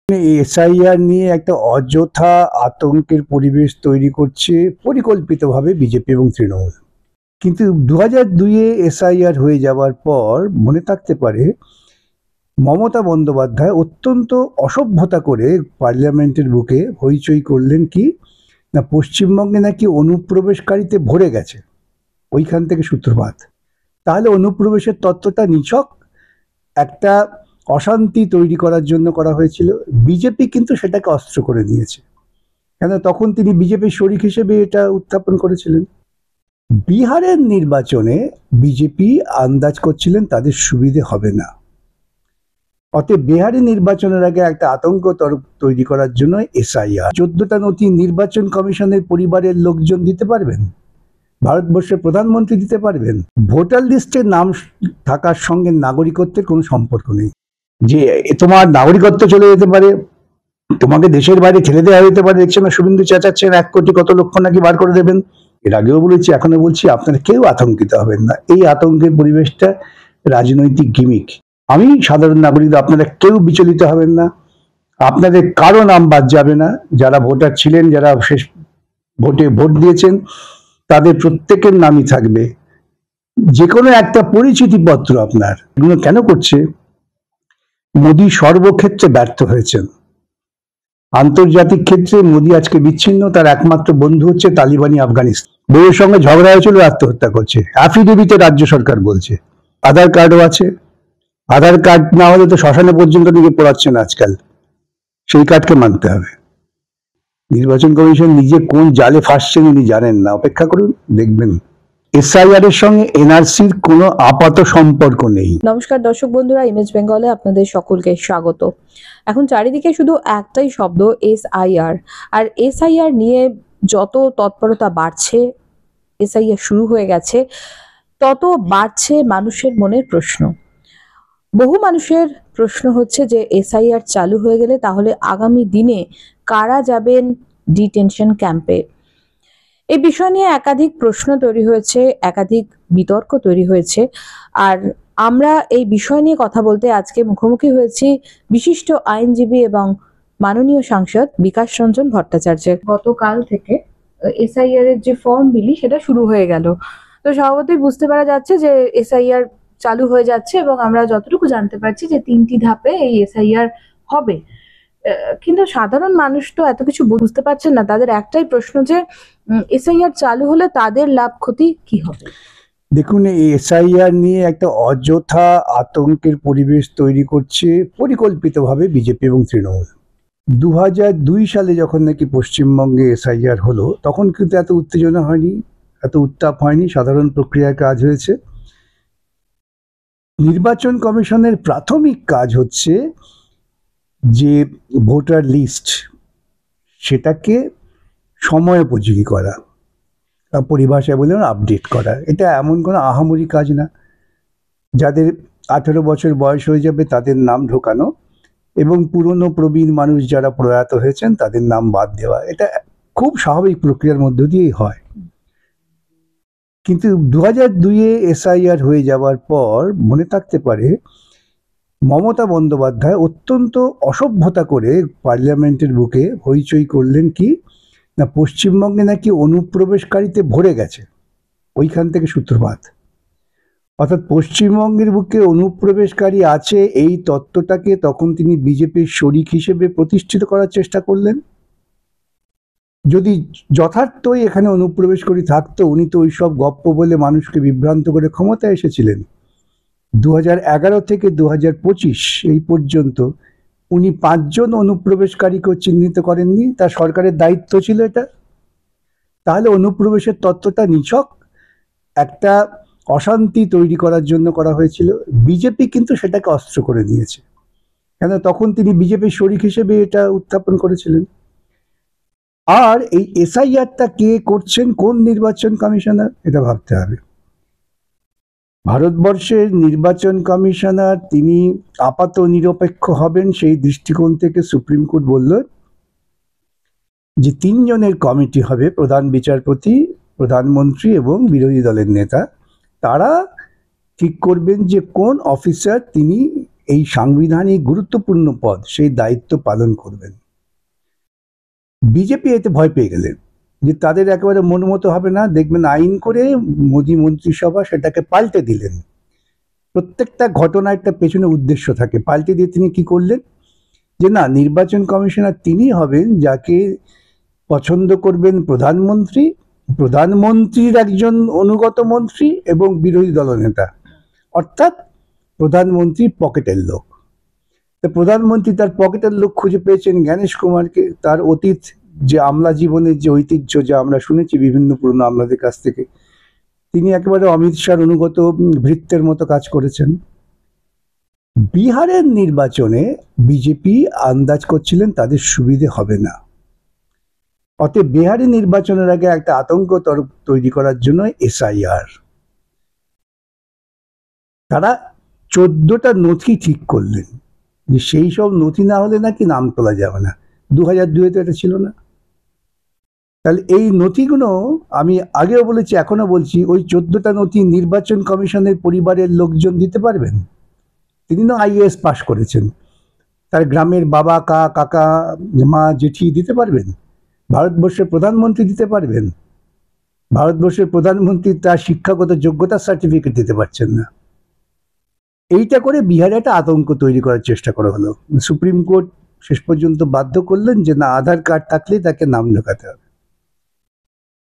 SIR নিয়ে একটা অযথা আতঙ্কের পরিবেশ তৈরি করছে পরিকল্পিতভাবে বিজেপি এবং তৃণমূল। কিন্তু 2002-এ এসআইআর হয়ে যাওয়ার পর মনে থাকতে পারে মমতা বন্দ্যোপাধ্যায় অত্যন্ত অসভ্যতা করে পার্লামেন্টের বুকে হইচই করলেন কি না, পশ্চিমবঙ্গে নাকি অনুপ্রবেশকারীতে ভরে গেছে, ওইখান থেকে সূত্রপাত। তাহলে অনুপ্রবেশের তত্ত্বটা নিছক একটা অশান্তি তৈরি করার জন্য করা হয়েছিল। বিজেপি কিন্তু সেটাকে অস্ত্র করে নিয়েছে, কেন তখন তিনি বিজেপির শরিক হিসেবে এটা উত্থাপন করেছিলেন। বিহারের নির্বাচনে বিজেপি আন্দাজ করছিলেন তাদের সুবিধে হবে না, অতএব বিহারের নির্বাচনের আগে একটা আতঙ্ক তৈরি করার জন্য এসআইআর। 14টা নথি নির্বাচন কমিশনের পরিবারের লোকজন দিতে পারবেন, ভারতবর্ষের প্রধানমন্ত্রী দিতে পারবেন। ভোটার লিস্টে নাম থাকার সঙ্গে নাগরিকত্বের কোনো সম্পর্ক নেই। যে তোমার নাগরিকত্ব চলে যেতে পারে, তোমাকে দেশের বাইরে ঠেলে দেওয়া যেতে পারে। দেখছেন না শুভেন্দু চেঁচাচ্ছেন 1 কোটি কত লক্ষ নাকি বার করে দেবেন। এর আগেও বলেছি, এখনো বলছি, আপনারা কেউ আতঙ্কিত হবেন না। এই আতঙ্কের পরিবেশটা রাজনৈতিক গিমিক। আমি সাধারণ নাগরিক, আপনারা কেউ বিচলিত হবেন না। আপনাদের কারো নাম বাদ যাবে না। যারা ভোটার ছিলেন, যারা শেষ ভোটে ভোট দিয়েছেন, তাদের প্রত্যেকের নামই থাকবে। যে কোনো একটা পরিচিতিপত্র আপনার। এগুলো কেন করছে? মোদী সর্বক্ষেত্রে ব্যর্থ হয়েছেন। আন্তর্জাতিক ক্ষেত্রে মোদী আজকে বিচ্ছিন্ন। তার একমাত্র বন্ধু হচ্ছে তালিবানি আফগানিস্তান। বউয়ের সঙ্গে ঝগড়া হয়েছিল, আত্মহত্যা করছে। অ্যাফিডেভিটে রাজ্য সরকার বলছে। আধার কার্ডও আছে। আধার কার্ড না হলে তো শ্মশানে পর্যন্ত দিকে পড়াচ্ছে না আজকাল। সেই কার্ডকে মানতে হবে। নির্বাচন কমিশন নিজে কোন জালে ফাঁসছেন উনি জানেন না। অপেক্ষা করুন, দেখবেন। এসআইআর এর সঙ্গে এনআরসির কোনো আপাত সম্পর্ক নেই। নমস্কার দর্শক বন্ধুরা, ইমেজ বেঙ্গলে আপনাদের সকলকে স্বাগত। এখন চারিদিকে শুধু একটাই শব্দ, এসআইআর। আর এসআইআর নিয়ে যত তৎপরতা বাড়ছে, এসআইআর শুরু হয়ে গেছে, তত বাড়ছে মানুষের মনের প্রশ্ন। বহু মানুষের প্রশ্ন হচ্ছে যে এসআইআর চালু হয়ে গেলে তাহলে আগামী দিনে কারা যাবেন ডিটেনশন ক্যাম্পে। এই বিষয় নিয়ে একাধিক প্রশ্ন তৈরি হয়েছে, একাধিক বিতর্ক তৈরি হয়েছে। আর আমরা এই বিষয় নিয়ে কথা বলতে আজকে মুখোমুখি হয়েছি বিশিষ্ট আইনজীবী এবং মাননীয় সাংসদ বিকাশ রঞ্জন ভট্টাচার্যের। গতকাল থেকে এসআইআর এর যে ফর্ম বিলি সেটা শুরু হয়ে গেল। তো স্বভাবতই বুঝতে পারা যাচ্ছে যে এসআইআর চালু হয়ে যাচ্ছে এবং আমরা যতটুকু জানতে পারছি যে 3টি ধাপে এই এসআইআর হবে। কিন্তু সাধারণ মানুষ তো এত কিছু বুঝতে পারছেন না। তাদের একটাই প্রশ্ন যে এসআইআর চালু হলে তাদের লাভ ক্ষতি কি হবে। দেখুন, এই এসআইআর নিয়ে একটা অযথা আতঙ্কের পরিবেশ তৈরি করছে পরিকল্পিতভাবে বিজেপি এবং তৃণমূল। 2002 সালে যখন নাকি পশ্চিমবঙ্গে এসআইআর হলো, তখন কিন্তু এত উত্তেজনা হয়নি, এত উত্তাপ হয়নি। সাধারণ প্রক্রিয়ায় কাজ হয়েছে। নির্বাচন কমিশনের প্রাথমিক কাজ হচ্ছে যে ভোটার লিস্ট, সেটাকে সময়োপযোগী করা, পরিভাষায় বলে আপডেট করা। এটা এমন কোনো আহামরি কাজ না। যাদের 18 বছর বয়স হয়ে যাবে তাদের নাম ঢোকানো এবং পুরনো প্রবীণ মানুষ যারা প্রয়াত হয়েছেন তাদের নাম বাদ দেওয়া, এটা খুব স্বাভাবিক প্রক্রিয়ার মধ্য দিয়েই হয়। কিন্তু 2002-এ এসআইআর হয়ে যাওয়ার পর মনে থাকতে পারে মমতা বন্দ্যোপাধ্যায় অত্যন্ত অসভ্যতা করে পার্লামেন্টের বুকে হইচই করলেন কি না, পশ্চিমবঙ্গে নাকি অনুপ্রবেশকারীতে ভরে গেছে, ওইখান থেকে সূত্রপাত। অর্থাৎ পশ্চিমবঙ্গের বুকে অনুপ্রবেশকারী আছে, এই তত্ত্বটাকে তখন তিনি বিজেপির শরিক হিসেবে প্রতিষ্ঠিত করার চেষ্টা করলেন। যদি যথার্থই এখানে অনুপ্রবেশকারী থাকতো, উনি তো ওইসব গপ্প বলে মানুষকে বিভ্রান্ত করে ক্ষমতায় এসেছিলেন। 2011 থেকে 2025 এই পর্যন্ত উনি 5 জন অনুপ্রবেশকারীকে চিহ্নিত করেননি। তার সরকারের দায়িত্ব ছিল এটা। তাহলে অনুপ্রবেশের তত্ত্বটা নিছক একটা অশান্তি তৈরি করার জন্য করা হয়েছিল। বিজেপি কিন্তু সেটাকে অস্ত্র করে নিয়েছে, কেন তখন তিনি বিজেপির শরিক হিসেবে এটা উত্থাপন করেছিলেন। আর এই এসআইআরটা কে করছেন, কোন নির্বাচন কমিশনার, এটা ভাবতে হবে। ভারতবর্ষের নির্বাচন কমিশনার তিনি আপাত নিরপেক্ষ হবেন, সেই দৃষ্টিকোণ থেকে সুপ্রিম কোর্ট বলল যে 3 জনের কমিটি হবে, প্রধান বিচারপতি, প্রধানমন্ত্রী এবং বিরোধী দলের নেতা। তারা ঠিক করবেন যে কোন অফিসার তিনি এই সাংবিধানিক গুরুত্বপূর্ণ পদ, সেই দায়িত্ব পালন করবেন। বিজেপি এতে ভয় পেয়ে গেলেন যে তাদের একেবারে মন মতো হবে না, দেখবেন আইন করে মোদী মন্ত্রিসভা সেটাকে পাল্টে দিলেন। প্রত্যেকটা ঘটনা একটা পেছনে উদ্দেশ্য থাকে। পাল্টে দিয়ে তিনি কি করলেন, যে না, নির্বাচন কমিশনার তিনি হবেন যাকে পছন্দ করবেন প্রধানমন্ত্রী, প্রধানমন্ত্রীর একজন অনুগত মন্ত্রী এবং বিরোধী দলনেতা, অর্থাৎ প্রধানমন্ত্রী পকেটের লোক। তো প্রধানমন্ত্রী তার পকেটের লোক খুঁজে পেয়েছেন জ্ঞানেশ কুমারকে। তার অতীত যে আমলা জীবনের যে ঐতিহ্য, যা আমরা শুনেছি বিভিন্ন পুরনো আমলাদের কাছ থেকে, তিনি একেবারে অমিত শাহর অনুগত ভৃত্যের মতো কাজ করেছেন। বিহারের নির্বাচনে বিজেপি আন্দাজ করছিলেন তাদের সুবিধে হবে না, অতএব বিহারের নির্বাচনের আগে একটা আতঙ্ক তৈরি করার জন্য এসআইআর। তারা 14টা নথি ঠিক করলেন যে সেই সব নথি না হলে নাকি নাম তোলা যাবে না। 2002 তো এটা ছিল না। তাহলে এই নথিগুলো আমি আগেও বলেছি, এখনো বলছি, ওই 14টা নথি নির্বাচন কমিশনের পরিবারের লোকজন দিতে পারবেন। তিনি না আইএএস পাশ করেছেন, তার গ্রামের বাবা, কাকা, মা, জেঠি দিতে পারবেন। ভারতবর্ষের প্রধানমন্ত্রী দিতে পারবেন। ভারতবর্ষের প্রধানমন্ত্রী তার শিক্ষাগত যোগ্যতার সার্টিফিকেট দিতে পারছেন না। এইটা করে বিহারে একটা আতঙ্ক তৈরি করার চেষ্টা করা হলো। সুপ্রিম কোর্ট শেষ পর্যন্ত বাধ্য করলেন যে না, আধার কার্ড থাকলেই তাকে নাম ঢোকাতে হবে।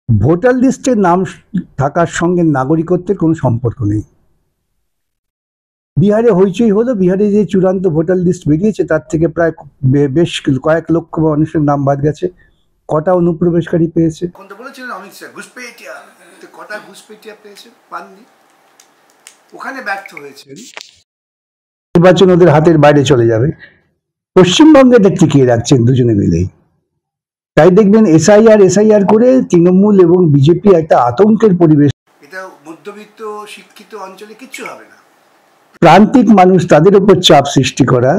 ভোটার লিস্টে নাম থাকার সঙ্গে নাগরিকত্বের কোনো সম্পর্ক নেই। বিহারে হইচই হলো। বিহারে যে চূড়ান্ত ভোটার লিস্ট বেরিয়েছে তার থেকে প্রায় বেশ কয়েক লক্ষ মানুষের নাম বাদ গেছে। কটা অনুপ্রবেশকারী পেয়েছে? বলেছিলেন অমিত শাহ ঘুষপেটিয়া, কটা ঘুষপেটিয়া পেয়েছে? পাননি। ওখানে ব্যর্থ হয়েছেন। নির্বাচন ওদের হাতের বাইরে চলে যাবে। পশ্চিমবঙ্গে এটা টিকিয়ে রাখছেন দুজনে মিলেই। তাই দেখবেন এসআইআর করে তৃণমূল এবং বিজেপি একটা আতঙ্কের পরিবেশ। এটা মধ্যবিত্ত শিক্ষিত অঞ্চলে কিচ্ছু হবে না। প্রান্তিক মানুষ, তাদের উপর চাপ সৃষ্টি করা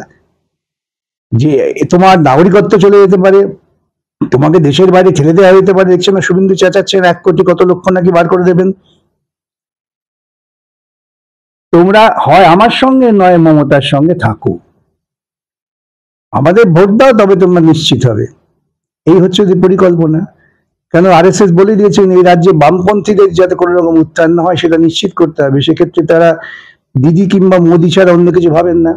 যে তোমার নাগরিকত্ব চলে যেতে পারে, তোমাকে দেশের বাইরে ঠেলে দেওয়া যেতে পারে। দেখছেন না শুভেন্দু চেঁচাচ্ছেন 1 কোটি কত লক্ষ নাকি বার করে দেবেন। তোমরা হয় আমার সঙ্গে নয় মমতার সঙ্গে থাকো, আমাদের ভোট দাও, তবে তোমরা নিশ্চিত হবে। এই হচ্ছে যে পরিকল্পনা। কেন আরএসএস বলে দিয়েছেন এই রাজ্যে বামপন্থীদের যাতে কোনো রকম উত্থান না হয় সেটা নিশ্চিত করতে হবে। সেক্ষেত্রে তারা দিদি কিংবা মোদি ছাড়া অন্য কিছু ভাবেন না।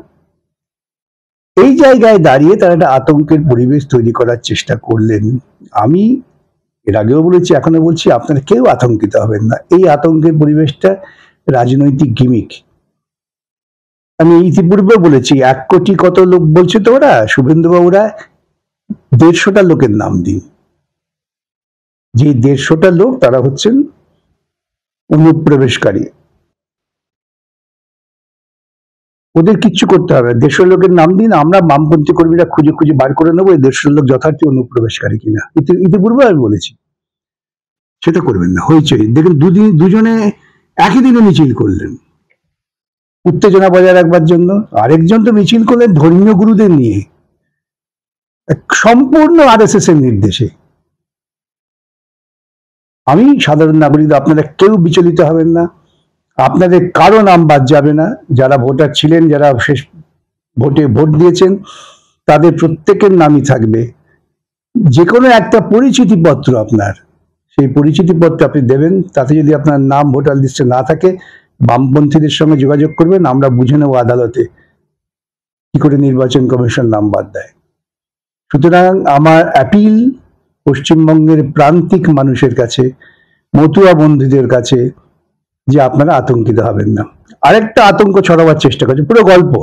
এই জায়গায় দাঁড়িয়ে তারা একটা আতঙ্কের পরিবেশ তৈরি করার চেষ্টা করলেন। আমি এর আগেও বলেছি, এখনো বলছি, আপনারা কেউ আতঙ্কিত হবেন না। এই আতঙ্কের পরিবেশটা রাজনৈতিক গিমিক। আমি ইতিপূর্বে বলেছি 1 কোটি কত লোক বলছে তো ওরা, শুভেন্দুবাবুরা 150টা লোকের নাম দিন। যে 150টা লোক তারা হচ্ছেন অনুপ্রবেশকারী। ওদের কিচ্ছু করতে হবে, 150 লোকের নাম দিন, আমরা বামপন্থী কর্মীরা খুঁজে খুঁজে বার করে নেবো এই 150 লোক যথার্থ অনুপ্রবেশকারী কিনা। ইতিপূর্বে আমি বলেছি সেটা করবেন না। হয়েছে দেখুন, দুজনে একই দিনে মিছিল করলেন উত্তেজনা বজায় রাখবার জন্য। আরেকজন তো মিছিল করলেন ধর্মীয় গুরুদের নিয়ে, সম্পূর্ণ আরএসএস এর নির্দেশে। আমি সাধারণ নাগরিক, আপনারা কেউ বিচলিত হবেন না। আপনাদের কারো নাম বাদ যাবে না। যারা ভোটার ছিলেন, যারা শেষ ভোটে ভোট দিয়েছেন, তাদের প্রত্যেকের নামই থাকবে। যে কোনো একটা পরিচিতিপত্র আপনার, সেই পরিচিতিপত্র আপনি দেবেন। তাতে যদি আপনার নাম ভোটার লিস্টে না থাকে, বামপন্থীদের সঙ্গে যোগাযোগ করবেন, আমরা বুঝে নেব আদালতে কি করে নির্বাচন কমিশন নাম বাদ দেয়। সুতরাং আমার অ্যাপিল পশ্চিমবঙ্গের প্রান্তিক মানুষের কাছে, মতুয়া বন্ধুদের কাছে, যে আপনারা আতঙ্কিত হবেন না। আরেকটা আতঙ্ক ছড়াবার চেষ্টা করছে, পুরো গল্প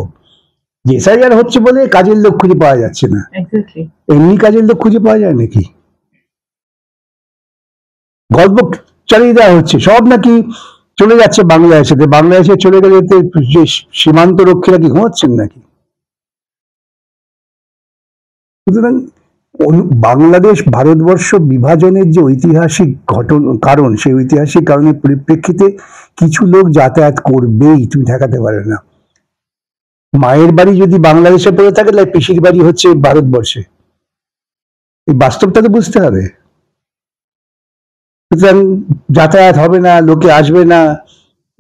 যে এসআইআর হচ্ছে বলে কাজের লোক খুঁজে পাওয়া যাচ্ছে না। এমনি কাজের লোক খুঁজে পাওয়া যায় নাকি? গল্প চালিয়ে দেওয়া হচ্ছে, সব নাকি চলে যাচ্ছে বাংলাদেশে। বাংলাদেশে চলে গেলে সীমান্ত রক্ষীরা কি ঘুমাচ্ছেন নাকি? সুতরাং বাংলাদেশ ভারতবর্ষ বিভাজনের যে ঐতিহাসিক কারণ, সেই ঐতিহাসিক কারণের পরিপ্রেক্ষিতে কিছু লোক যাতায়াত করবেই, তুমি ঠেকাতে পারবে না। মায়ের বাড়ি যদি বাংলাদেশে পড়ে থাকে, তাহলে পিসির বাড়ি হচ্ছে ভারতবর্ষে। এই বাস্তবটা তো বুঝতে হবে। সুতরাং যাতায়াত হবে না, লোকে আসবে না,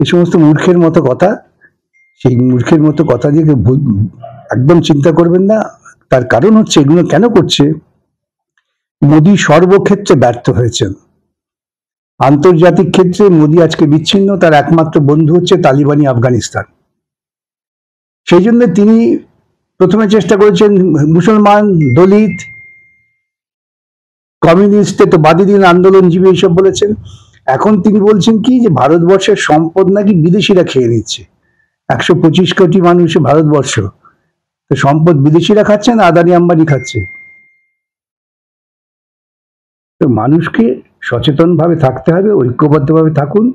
এই সমস্ত মূর্খের মতো কথা সেই মূর্খের মতো কথা দিয়ে একদম চিন্তা করবেন না। তার কারণ হচ্ছে এগুলো কেন করছে, মোদী সর্বক্ষেত্রে ব্যর্থ হয়েছেন। আন্তর্জাতিক ক্ষেত্রে মোদী আজকে বিচ্ছিন্ন, তার একমাত্র বন্ধু হচ্ছে তালিবানি আফগানিস্তান। সেই জন্য তিনি প্রথমে চেষ্টা করেছেন মুসলমান, দলিত, কমিউনিস্ট, তো বাদী দিন, আন্দোলনজীবী এইসব বলেছেন। এখন তিনি বলছেন কি যে ভারতবর্ষের সম্পদ নাকি বিদেশিরা খেয়ে নিচ্ছে। 125 কোটি মানুষ ভারতবর্ষ, তো সম্পদ বিদেশিরা খাচ্ছে না আদানি আম্বানি খাচ্ছে। তো মানুষকে সচেতন ভাবে থাকতে হবে, ঐক্যবদ্ধ ভাবে থাকুন।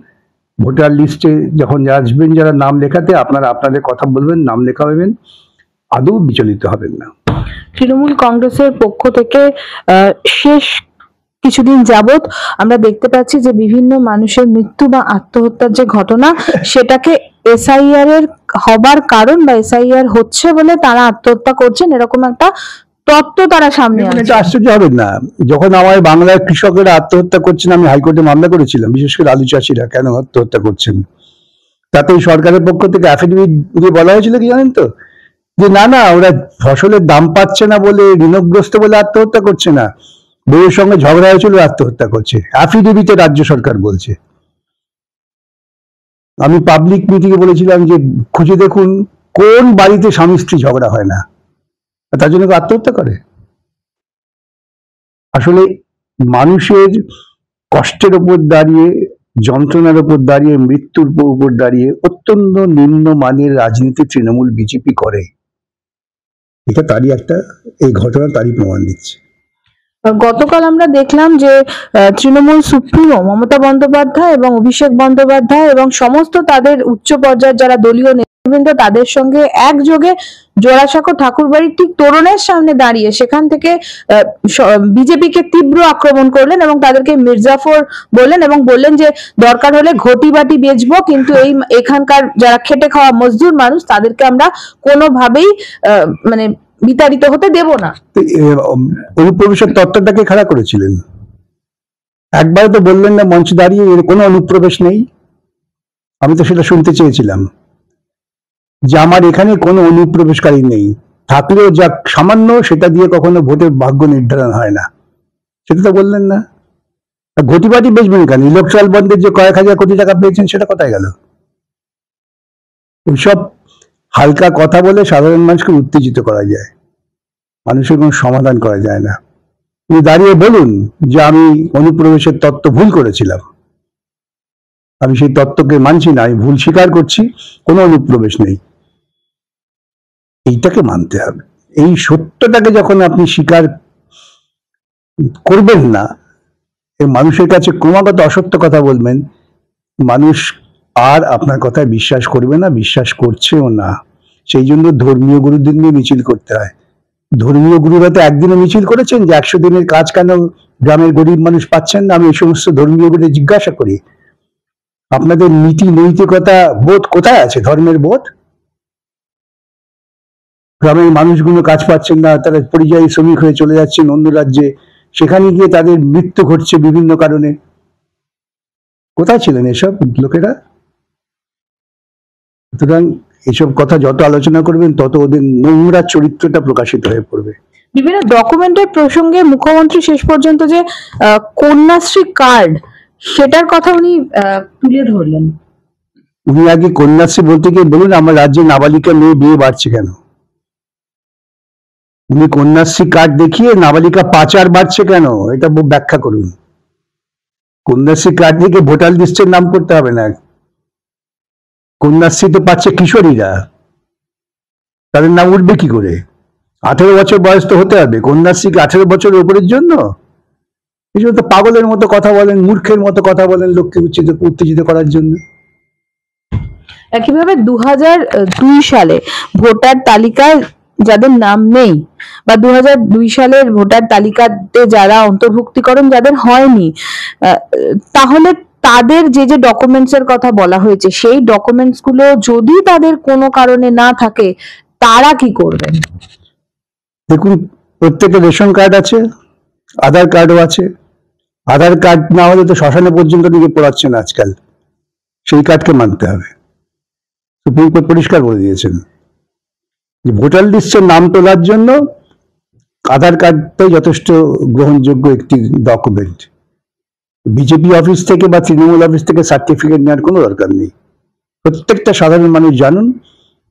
ভোটার লিস্টে যখন আসবেন যারা নাম লেখাতে, আপনারা আপনাদের কথা বলবেন, নাম লেখাবেন, আদৌ বিচলিত হবেন না। তৃণমূল কংগ্রেসের পক্ষ থেকে শেষ কিছুদিন যাবত আমরা দেখতে পাচ্ছি যে বিভিন্ন মানুষের মৃত্যু বা আত্মহত্যার যে ঘটনা, সেটাকে এসআইআর এর হবার কারণ বা এসআইআর হচ্ছে বলে তারা আত্মহত্যা করছেন, এরকম একটা তত্ত্ব তারা সামনে আনছে। এটা আশ্চর্য হবেন না, যখন আমার বাংলার কৃষকেরা আত্মহত্যা করছেন, আমি হাইকোর্টে মামলা করেছিলাম, বিশেষ করে আলু চাষিরা কেন আত্মহত্যা করছেন। তাতে সরকারের পক্ষ থেকে অ্যাফিডেভিট দিয়ে বলা হয়েছিল কি জানেন তো, যে না না, ওরা ফসলের দাম পাচ্ছে না বলে, ঋণগ্রস্ত বলে আত্মহত্যা করছে না, বউয়ের সঙ্গে ঝগড়া হয়েছিল আত্মহত্যা করছে। অ্যাফিডেভিটে রাজ্য সরকার বলছে। আমি পাবলিক মিটিংয়ে বলেছিলাম যে খুঁজে দেখুন কোন বাড়িতে স্বামী স্ত্রী ঝগড়া হয় না, তার জন্য আত্মহত্যা করে। আসলে মানুষের কষ্টের উপর দাঁড়িয়ে, যন্ত্রণার উপর দাঁড়িয়ে, মৃত্যুর উপর দাঁড়িয়ে অত্যন্ত নিম্নমানের রাজনীতি তৃণমূল বিজেপি করে। এটা তারই একটা, এই ঘটনা তারই প্রমাণ দিচ্ছে। গতকাল আমরা দেখলাম যে তৃণমূল সুপ্রিমো মমতা বন্দ্যোপাধ্যায় এবং অভিষেক বন্দ্যোপাধ্যায় এবং সমস্ত তাদের উচ্চ পর্যায়ের যারা দলীয় নেতৃবৃন্দ, তাদের সঙ্গে একযোগে জোড়াসাঁকো ঠাকুরবাড়ির ঠিক তোরণের সামনে দাঁড়িয়ে সেখান থেকে বিজেপিকে তীব্র আক্রমণ করলেন এবং তাদেরকে মির্জাফর বললেন এবং বললেন যে দরকার হলে ঘটি বাটি বেচবো, কিন্তু এখানকার যারা খেটে খাওয়া মজদুর মানুষ তাদেরকে আমরা কোনোভাবেই মানে বিতাড়িত হতে দেব না। অনুপ্রবেশের তত্ত্বটাকে খাড়া করেছিলেন, একবার তো বললেন না মঞ্চে দাঁড়িয়ে এর কোনো অনুপ্রবেশ নেই। আমি তো সেটা শুনতে চেয়েছিলাম যে আমার এখানে কোনো অনুপ্রবেশকারী নেই, থাকলেও যা সামান্য সেটা দিয়ে কখনো ভোটের ভাগ্য নির্ধারণ হয় না, সেটা তো বললেন না। ঘটিবাটি বেচবেন কেন? ইলেকট্রাল বন্ডের যে কয়েক হাজার কোটি টাকা পেয়েছেন সেটা কোথায় গেল? এইসব হালকা কথা বলে সাধারণ মানুষকে উত্তেজিত করা যায়, মানুষের কোনো সমাধান করা যায় না। তুমি দাঁড়িয়ে বলুন যে আমি অনুপ্রবেশের তত্ত্ব ভুল করেছিলাম, আমি সেই তত্ত্বকে মানছি না, আমি ভুল স্বীকার করছি, কোনো অনুপ্রবেশ নেই, এইটাকে মানতে হবে। এই সত্যটাকে যখন আপনি স্বীকার করবেন না, মানুষের কাছে ক্রমাগত অসত্য কথা বলবেন, মানুষ আর আপনার কথায় বিশ্বাস করবে না, বিশ্বাস করছেও না। সেই জন্য ধর্মীয় গুরুদের নিয়ে মিছিল করতে হয়। ধর্মীয় গুরুরা তো একদিনে মিছিল করেছেন যে 100 দিনের কাজ কেন গ্রামের গরিব মানুষ পাচ্ছেন না। আমি এই সমস্ত ধর্মীয় গুরুদের জিজ্ঞাসা করি, আপনাদের নীতি নৈতিকতা বোধ কোথায় আছে? ধর্মের বোধ? গ্রামের মানুষগুলো কাজ পাচ্ছেন না, তারা পরিযায়ী শ্রমিক হয়ে চলে যাচ্ছেন অন্য রাজ্যে, সেখানে গিয়ে তাদের মৃত্যু ঘটছে বিভিন্ন কারণে। কোথায় ছিলেন এসব লোকেরা? সুতরাং এসব কথা যত আলোচনা করবেন তত ওদের নোংরা চরিত্রটা প্রকাশিত হয়ে পড়বে। বিভিন্ন ডকুমেন্টের প্রসঙ্গে মুখ্যমন্ত্রী শেষ পর্যন্ত যে কন্যাশ্রী কার্ড, সেটার কথা উনি তুলে ধরলেন। উনি আগে কন্যাশ্রী বলতে গিয়ে বলুন আমার রাজ্যে নাবালিকা মেয়ে বিয়ে বাড়ছে কেন? উনি কন্যাশ্রী কার্ড দেখিয়ে নাবালিকা পাচার বাড়ছে কেন এটা ব্যাখ্যা করুন। কন্যাশ্রী কার্ড দেখে ভোটার লিস্টের নাম করতে হবে না। কন্যাশ্রী তো পাচ্ছে কিশোরীরা, তাদের নাম উঠবে কি করে? 18 বছর বয়স তো হতে হবে। কন্যাশ্রী 18 বছরের উপরের জন্য? এই জন্য তো পাগলের মতো কথা বলেন, মূর্খের মতো কথা বলেন লোককে উত্তেজিত করার জন্য। একইভাবে 2002 সালে ভোটার তালিকায় যাদের নাম নেই বা 2002 সালের ভোটার তালিকাতে যারা অন্তর্ভুক্তিকরণ যাদের হয়নি, তাহলে তাদের যে যে ডকুমেন্টস এর কথা বলা হয়েছে, সেই ডকুমেন্টস গুলো যদি তাদের কোনো কারণে না থাকে, তারা কি করবেন? দেখুন, প্রত্যেকের রেশন কার্ড আছে, আধার কার্ডও আছে। আধার কার্ড না হলে তো শ্মশানে পর্যন্ত দিকে পড়াচ্ছেন আজকাল, সেই কার্ডকে মানতে হবে। তো সুপ্রিম কোর্ট পরিষ্কার করে দিয়েছেন যে ভোটার লিস্টের নাম তোলার জন্য আধার কার্ডটাই যথেষ্ট গ্রহণযোগ্য একটি ডকুমেন্ট। বিজেপি অফিস থেকে বা তৃণমূল অফিস থেকে সার্টিফিকেট নেওয়ার কোনো দরকার নেই। প্রত্যেকটা সাধারণ মানুষ জানুন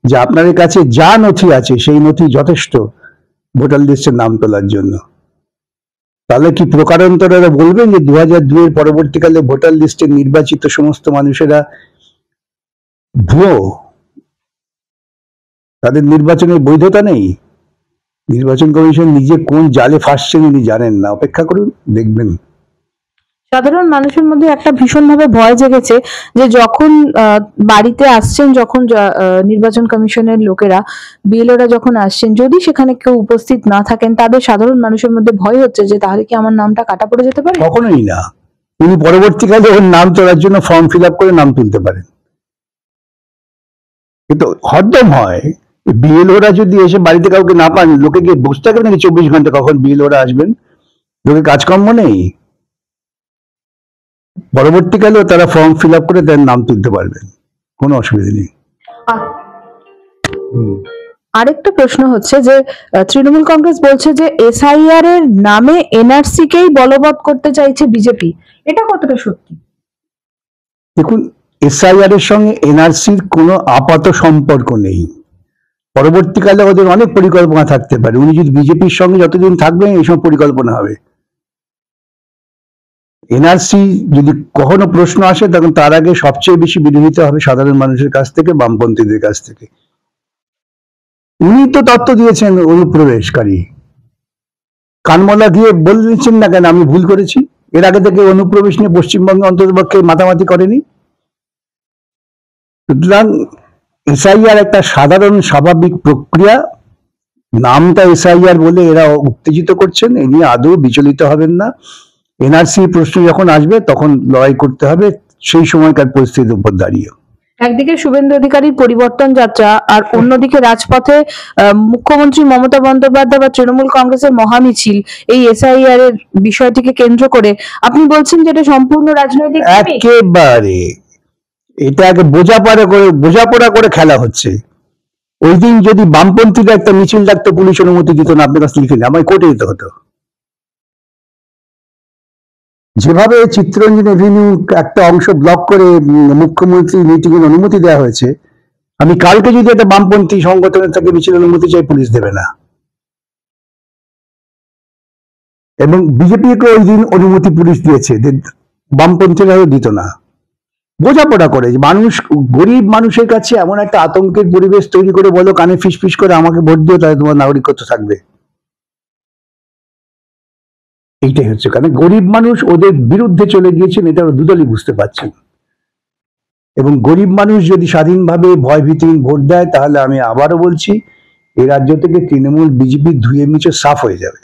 যে আপনাদের কাছে যা নথি আছে সেই নথি যথেষ্ট ভোটার লিস্টের নাম তোলার জন্য। তাহলে কি প্রকারান্তরেরা বলবেন যে 2002 এর পরবর্তীকালে ভোটার লিস্টে নির্বাচিত সমস্ত মানুষেরা ভুয়ো, তাদের নির্বাচনের বৈধতা নেই? নির্বাচন কমিশন নিজে কোন জালে ফাঁসছেন উনি জানেন না, অপেক্ষা করুন দেখবেন। সাধারণ মানুষের মধ্যে একটা ভীষণভাবে ভয় জেগেছে যে যখন বাড়িতে আসছেন, যখন নির্বাচন কমিশনের লোকেরা, বিএলওরা যখন আসছেন, যদি সেখানে কেউ উপস্থিত না থাকেন, তাদের সাধারণ মানুষের মধ্যে ভয় হচ্ছে যে তাহলে কি আমার নামটা কাটা পড়ে যেতে পারে। কখনোই না, উনি পরবর্তীকালে ওর নাম তোলার জন্য ফর্ম ফিল আপ করে নাম তুলতে পারেন। কিন্তু হরদম হয় বিএলওরা যদি এসে বাড়িতে কাউকে না পান, লোকে গিয়ে বসে থাকবে নাকি 24 ঘন্টা কখন বিএলওরা আসবেন? লোকে কাজকর্ম নেই? পরবর্তীকালেও তারা ফর্ম ফিল আপ করে তার নাম তুলতে পারবেন, কোনো অসুবিধা নেই। আরেকটা প্রশ্ন হচ্ছে যে তৃণমূল কংগ্রেস বলছে যে এসআইআর এর নামে এনআরসি কেই বলবৎ করতে চাইছে বিজেপি, এটা কতটা সত্যি? দেখুন, এসআইআর এর সঙ্গে এনআরসির কোনো আপাত সম্পর্ক নেই। পরবর্তীকালে ওদের অনেক পরিকল্পনা থাকতে পারে, উনি যদি বিজেপির সঙ্গে যতদিন থাকবেন এইসব পরিকল্পনা হবে। এনআরসি যদি কখনো প্রশ্ন আসে তখন তার আগে সবচেয়ে বেশি বিরোধিতা হবে সাধারণ মানুষের কাছ থেকে, বামপন্থীদের কাছ থেকে। উনি তো তত্ত্ব দিয়েছেন অনুপ্রবেশকারী, কানমলা দিয়ে বলছেন না কেন আমি ভুল করেছি? এর আগে থেকে অনুপ্রবেশ নিয়ে পশ্চিমবঙ্গে অন্ততপক্ষে মাতামাতি করেনি। সুতরাং এসআইআর একটা সাধারণ স্বাভাবিক প্রক্রিয়া, নামটা এসআইআর বলে এরা উত্তেজিত করছেন, এ নিয়ে আদৌ বিচলিত হবেন না। এনআরসি প্রশ্ন যখন আসবে তখন লড়াই করতে হবে সেই সময়কার পরিস্থিতির উপর দাঁড়িয়ে। একদিকে শুভেন্দু অধিকারীর পরিবর্তন যাত্রা, আর অন্যদিকে রাজপথে মুখ্যমন্ত্রী মমতা বন্দ্যোপাধ্যায় বা তৃণমূল কংগ্রেসের মহামিছিল এই এসআইআর এর বিষয়টিকে কেন্দ্র করে। আপনি বলছেন যে এটা সম্পূর্ণ রাজনৈতিক? একেবারে এটা আগে বোঝাপড়া করে খেলা হচ্ছে। ওই দিন যদি বামপন্থীরা একটা মিছিল ডাকতো, পুলিশ অনুমতি দিত না, আপনার কাছে লিখে নিয়ে আমায় কোর্টে যেতে হতো। যেভাবে চিত্তরঞ্জন এভিনিউ একটা অংশ ব্লক করে মুখ্যমন্ত্রী মিটিং এর অনুমতি দেওয়া হয়েছে, আমি কালকে যদি একটা বামপন্থী সংগঠনের থেকে মিছিল অনুমতি চাই, পুলিশ দেবে না। এবং বিজেপিকে ওই দিন অনুমতি পুলিশ দিয়েছে, বামপন্থীরাও দিত না। বোঝাপড়া করে মানুষ, গরিব মানুষের কাছে এমন একটা আতঙ্কের পরিবেশ তৈরি করে বলো কানে ফিস করে আমাকে ভোট দিও, তাহলে তোমার নাগরিকত্ব থাকবে। এইটাই হচ্ছে, কারণ গরিব মানুষ ওদের বিরুদ্ধে চলে গিয়েছেন, এটা ওরা দুদলই বুঝতে পারছেন। এবং গরিব মানুষ যদি স্বাধীনভাবে ভয়ভীতিহীন ভোট দেয়, তাহলে আমি আবারও বলছি এই রাজ্য থেকে তৃণমূল বিজেপি ধুয়ে মুছে সাফ হয়ে যাবে।